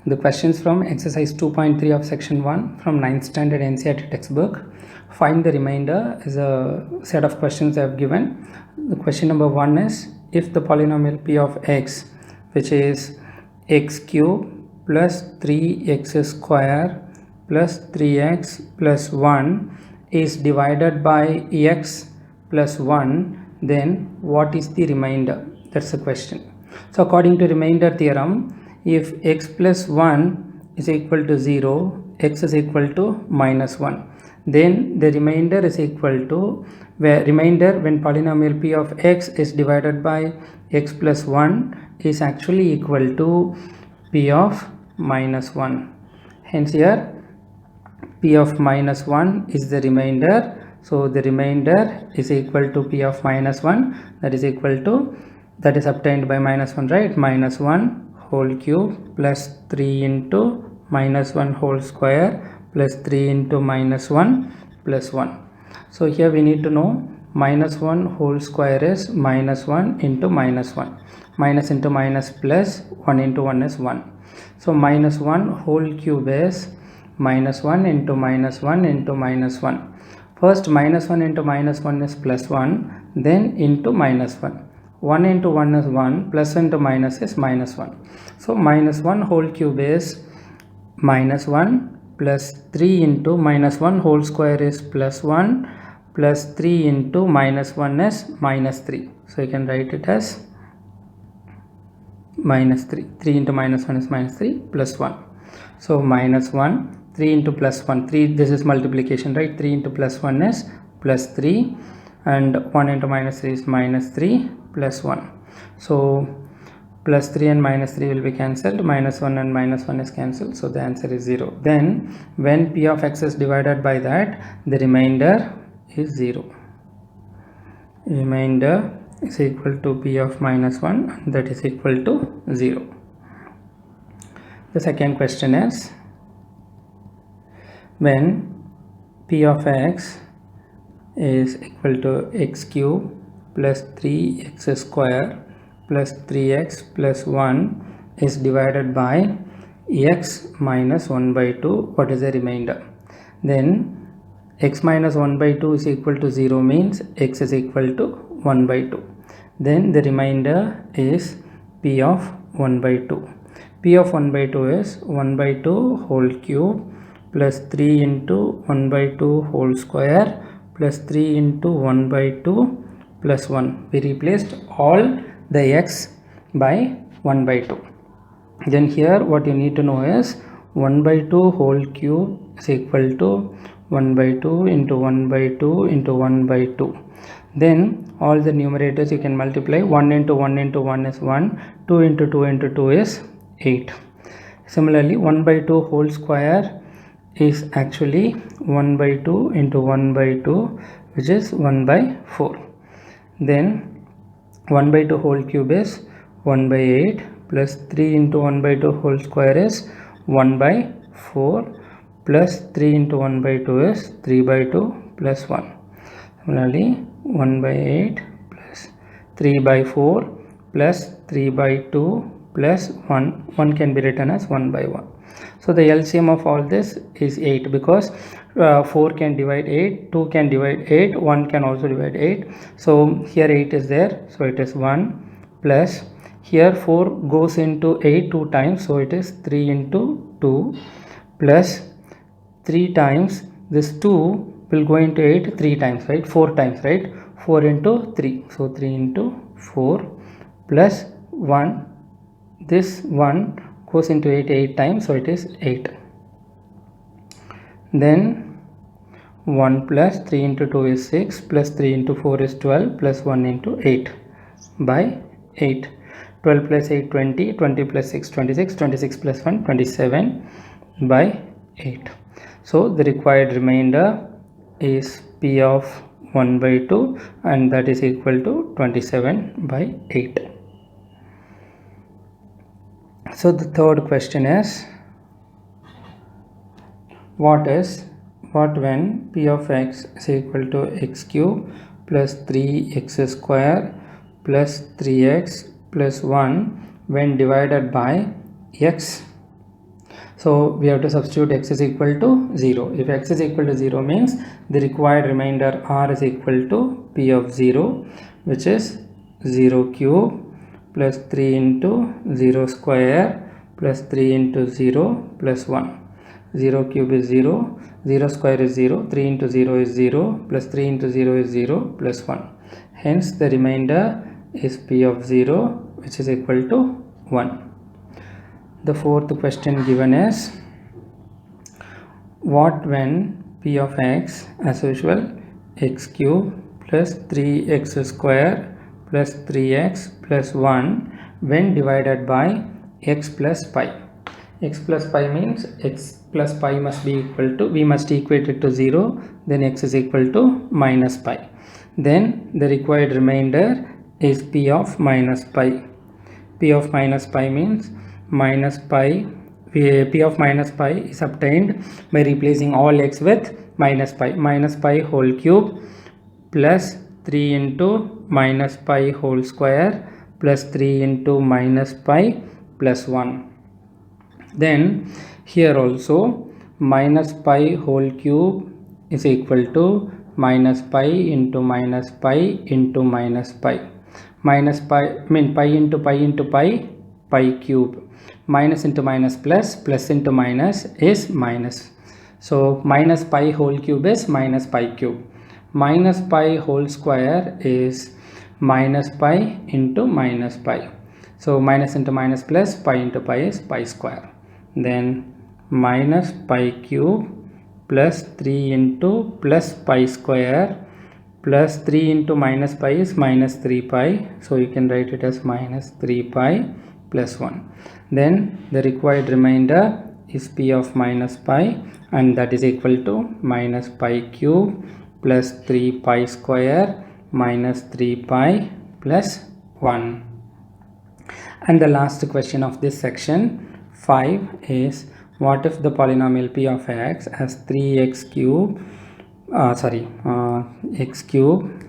The questions from exercise 2.3 of section 1 from 9th standard NCERT textbook. Find the remainder is a set of questions I have given. The question number 1 is, if the polynomial p of x, which is x cube plus 3x square plus 3x plus 1 is divided by x plus 1, then what is the remainder? That's the question. So according to remainder theorem, if x plus 1 is equal to 0, x is equal to minus 1, then the remainder is equal to, where remainder when polynomial p of x is divided by x plus 1 is actually equal to p of minus 1. Hence here p of minus 1 is the remainder. So the remainder is equal to p of minus 1, that is equal to, that is obtained by minus 1, right? Minus 1 whole cube plus 3 into minus 1 whole square plus 3 into minus 1 plus 1. So here we need to know minus 1 whole square is minus 1 into minus 1. Minus into minus plus 1 into 1 is 1. So minus 1 whole cube is minus 1 into minus 1 into minus 1. First minus 1 into minus 1 is plus 1, then into minus 1. 1 into 1 is 1, plus into minus is minus 1. So minus 1 whole cube is minus 1 plus 3 into minus 1 whole square is plus 1 plus 3 into minus 1 is minus 3. So you can write it as minus 3. 3 into minus 1 is minus 3 plus 1. So minus 1, 3 into plus 1, 3, this is multiplication, right? 3 into plus 1 is plus 3 and 1 into minus 3 is minus 3 plus 1. So plus 3 and minus 3 will be cancelled, minus 1 and minus 1 is cancelled, so the answer is 0. Then when p of x is divided by that, the remainder is 0. Remainder is equal to p of minus 1, and that is equal to 0. The second question is, when p of x is equal to x cube plus 3x square plus 3x plus 1 is divided by x minus 1 by 2, what is the remainder? Then x minus 1 by 2 is equal to 0 means x is equal to 1 by 2. Then the remainder is p of 1 by 2. P of 1 by 2 is 1 by 2 whole cube plus 3 into 1 by 2 whole square plus 3 into 1 by 2 plus 1. We replaced all the x by 1 by 2. Then here what you need to know is 1 by 2 whole cube is equal to 1 by 2 into 1 by 2 into 1 by 2. Then all the numerators you can multiply. 1 into 1 into 1 is 1, 2 into 2 into 2 is 8. Similarly 1 by 2 whole square is actually 1 by 2 into 1 by 2, which is 1 by 4. Then 1 by 2 whole cube is 1 by 8 plus 3 into 1 by 2 whole square is 1 by 4 plus 3 into 1 by 2 is 3 by 2 plus 1. Similarly 1 by 8 plus 3 by 4 plus 3 by 2 plus 1 can be written as 1 by 1. So the LCM of all this is 8, because 4 can divide 8, 2 can divide 8, 1 can also divide 8. So here 8 is there, so it is 1 plus, here 4 goes into 8 2 times, so it is 3 into 2 plus 3 times, this 2 will go into 8 3 times, right? 4 times, right? 4 into 3, so 3 into 4 plus 1, this 1 goes into 8 times, so it is 8. Then 1 plus 3 into 2 is 6 plus 3 into 4 is 12 plus 1 into 8 by 8. 12 plus 8 20, 20 plus 6 26, 26 plus 1 27 by 8. So the required remainder is p of 1 by 2, and that is equal to 27 by 8. So the third question is, what when p of x is equal to x cube plus 3x square plus 3x plus 1 when divided by x So we have to substitute x is equal to 0. If x is equal to 0 means the required remainder r is equal to p of 0, which is 0 cube plus 3 into 0 square plus 3 into 0 plus 1. 0 cube is 0, 0 square is 0, 3 into 0 is 0, plus 3 into 0 is 0, plus 1. Hence the remainder is p of 0, which is equal to 1. The fourth question given is, what when p of x, as usual, x cube plus 3x square plus 3x plus 1 when divided by x plus pi. X plus pi means x plus pi must be equal to, we must equate it to 0, then x is equal to minus pi. Then the required remainder is p of minus pi. P of minus pi means minus pi, p of minus pi is obtained by replacing all x with minus pi whole cube plus 3 into minus pi whole square plus 3 into minus pi plus 1. Then here also minus pi whole cube is equal to minus pi into minus pi into minus pi. Minus pi, pi into pi into pi, pi cube. Minus into minus plus, plus into minus is minus. So minus pi whole cube is minus pi cube. Minus pi whole square is minus pi into minus pi. So minus into minus plus, pi into pi is pi square. Then minus pi cube plus 3 into plus pi square plus 3 into minus pi is minus 3 pi. So you can write it as minus 3 pi plus 1. Then the required remainder is p of minus pi, and that is equal to minus pi cube plus 3 pi square minus 3 pi plus 1. And the last question of this section 5 is, what if the polynomial p of x has 3x cube x cube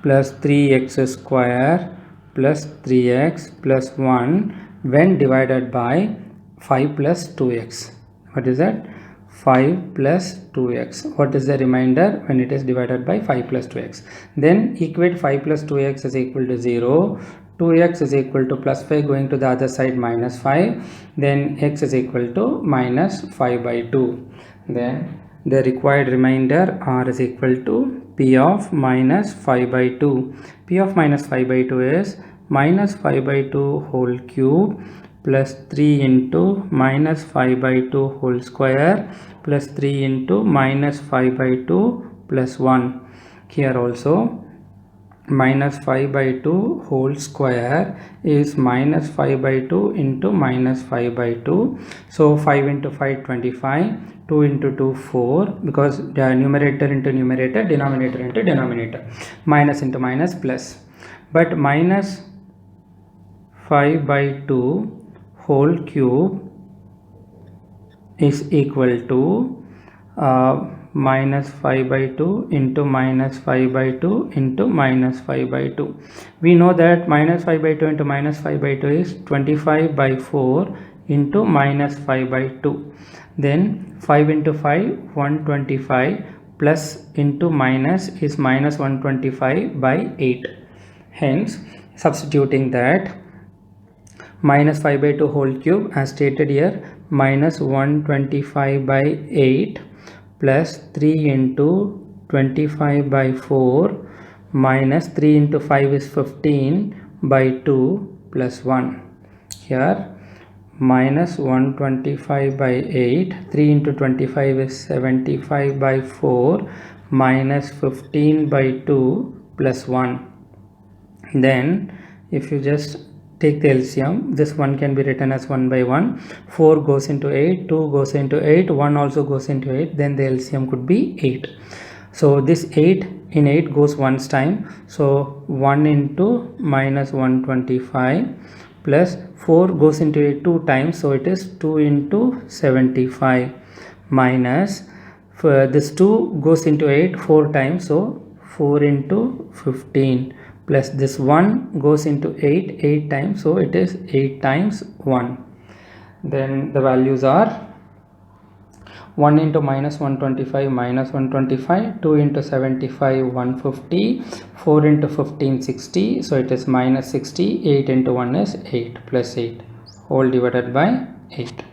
plus 3x square plus 3x plus 1 when divided by 5 plus 2x. What is that? 5 plus 2x. What is the remainder when it is divided by 5 plus 2x? Then equate 5 plus 2x is equal to 0. 2x is equal to plus 5 going to the other side minus 5. Then x is equal to minus 5 by 2. Then the required remainder r is equal to p of minus 5 by 2. P of minus 5 by 2 is minus 5 by 2 whole cube plus 3 into minus 5 by 2 whole square plus 3 into minus 5 by 2 plus 1. Here also minus 5 by 2 whole square is minus 5 by 2 into minus 5 by 2. So 5 into 5 25, 2 into 2 4, because numerator into numerator, denominator into denominator, minus into minus plus. But minus 5 by 2 whole cube is equal to minus 5 by 2 into minus 5 by 2 into minus 5 by 2. We know that minus 5 by 2 into minus 5 by 2 is 25 by 4 into minus 5 by 2. Then 5 into 5, 125, plus into minus is minus 125 by 8. Hence, substituting that, minus 5 by 2 whole cube as stated here, minus 125 by 8 plus 3 into 25 by 4 minus 3 into 5 is 15 by 2 plus 1. Here minus 125 by 8, 3 into 25 is 75 by 4 minus 15 by 2 plus 1. Then if you just take the LCM, this one can be written as 1 by 1. 4 goes into 8, 2 goes into 8, 1 also goes into 8, then the LCM could be 8. So this 8 in 8 goes once time, so 1 into minus 125 plus 4 goes into 8 2 times, so it is 2 into 75 minus this 2 goes into 8 4 times, so 4 into 15 plus this 1 goes into 8 8 times, so it is 8 times 1. then the values are 1 into minus 125 minus 125, 2 into 75 150, 4 into 15 60, so it is minus 60, 8 into 1 is 8 plus 8 whole divided by 8.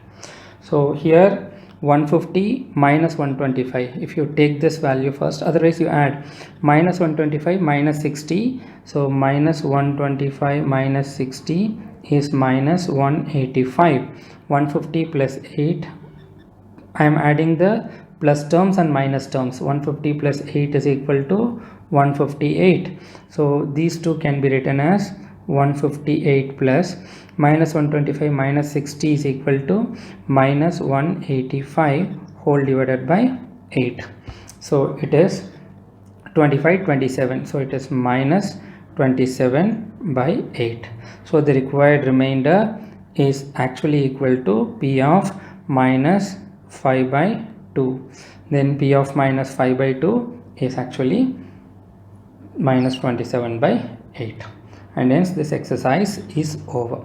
So here 150 minus 125, if you take this value first, otherwise you add minus 125 minus 60, so minus 125 minus 60 is minus 185, 150 plus 8, I am adding the plus terms and minus terms. 150 plus 8 is equal to 158. So these two can be written as 158 plus minus 125 minus 60 is equal to minus 185 whole divided by 8. So it is 25 27. So it is minus 27 by 8. So the required remainder is actually equal to P of minus 5 by 2. Then P of minus 5 by 2 is actually minus 27 by 8. And hence this exercise is over.